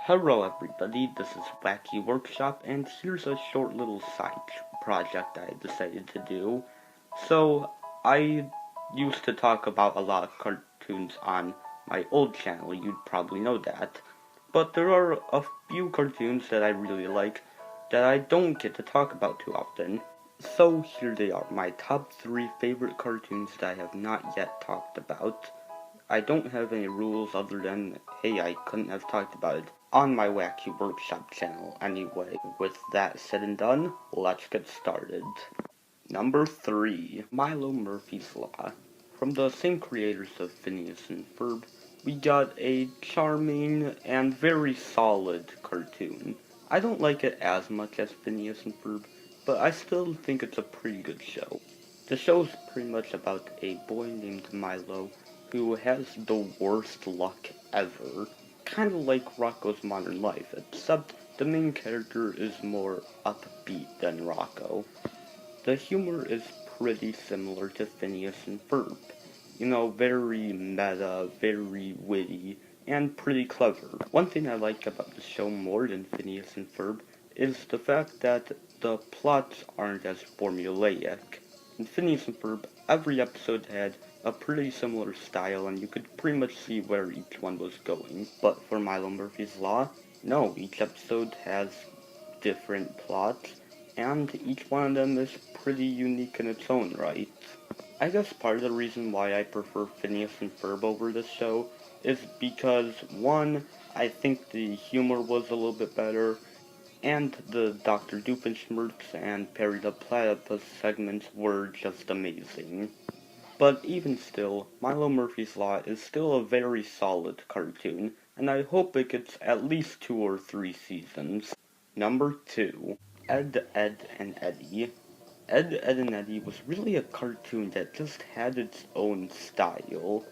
Hello everybody, this is Wacky Workshop, and here's a short little side project I decided to do. So, I used to talk about a lot of cartoons on my old channel, you'd probably know that. But there are a few cartoons that I really like that I don't get to talk about too often. So here they are, my top 3 favorite cartoons that I have not yet talked about. I don't have any rules other than, hey, I couldn't have talked about it on my Wacky Workshop channel anyway. With that said and done, let's get started. Number 3, Milo Murphy's Law. From the same creators of Phineas and Ferb, we got a charming and very solid cartoon. I don't like it as much as Phineas and Ferb, but I still think it's a pretty good show. The show's pretty much about a boy named Milo who has the worst luck ever. Kind of like Rocco's Modern Life, except the main character is more upbeat than Rocco. The humor is pretty similar to Phineas and Ferb. You know, very meta, very witty, and pretty clever. One thing I like about the show more than Phineas and Ferb is the fact that the plots aren't as formulaic. In Phineas and Ferb, every episode had a pretty similar style and you could pretty much see where each one was going. But for Milo Murphy's Law, no, each episode has different plots, and each one of them is pretty unique in its own right. I guess part of the reason why I prefer Phineas and Ferb over this show is because, one, I think the humor was a little bit better, and the Dr. Doofenshmirtz and Perry the Platypus segments were just amazing. But even still, Milo Murphy's Law is still a very solid cartoon, and I hope it gets at least 2 or 3 seasons. Number 2, Ed, Edd, and Eddy. Ed, Edd, and Eddy was really a cartoon that just had its own style.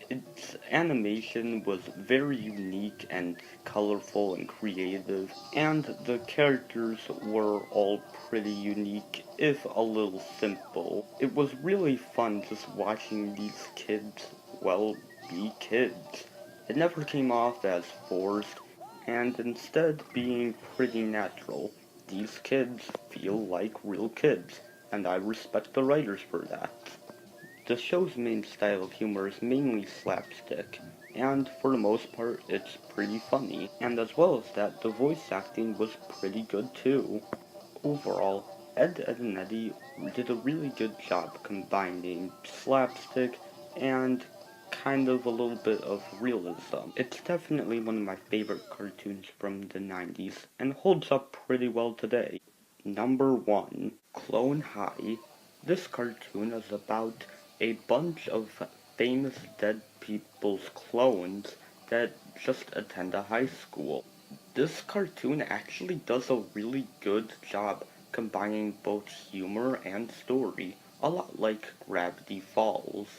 Its animation was very unique and colorful and creative, and the characters were all pretty unique, if a little simple. It was really fun just watching these kids, well, be kids. It never came off as forced, and instead being pretty natural. These kids feel like real kids, and I respect the writers for that. The show's main style of humor is mainly slapstick, and for the most part it's pretty funny. And as well as that, the voice acting was pretty good too. Overall, Ed, Edd and Eddy did a really good job combining slapstick and kind of a little bit of realism. It's definitely one of my favorite cartoons from the 90s, and holds up pretty well today. Number 1, Clone High. This cartoon is about a bunch of famous dead people's clones that just attend a high school. This cartoon actually does a really good job combining both humor and story, a lot like Gravity Falls.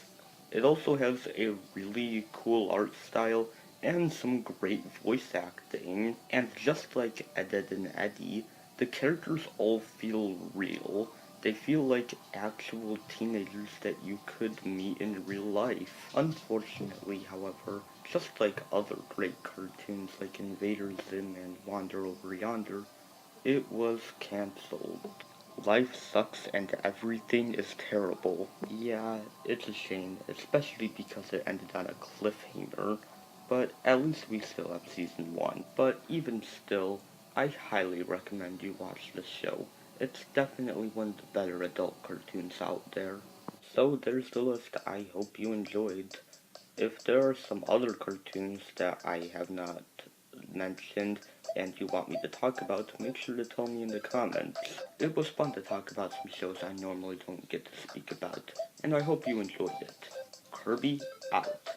It also has a really cool art style and some great voice acting, and just like Ed, Edd and Eddy, the characters all feel real. They feel like actual teenagers that you could meet in real life. Unfortunately, however, just like other great cartoons like Invader Zim and Wander Over Yonder, it was cancelled. Life sucks and everything is terrible. Yeah, it's a shame, especially because it ended on a cliffhanger. But at least we still have season 1. But even still, I highly recommend you watch this show. It's definitely one of the better adult cartoons out there. So there's the list. I hope you enjoyed. If there are some other cartoons that I have not mentioned and you want me to talk about, make sure to tell me in the comments. It was fun to talk about some shows I normally don't get to speak about, and I hope you enjoyed it. Kirby, out.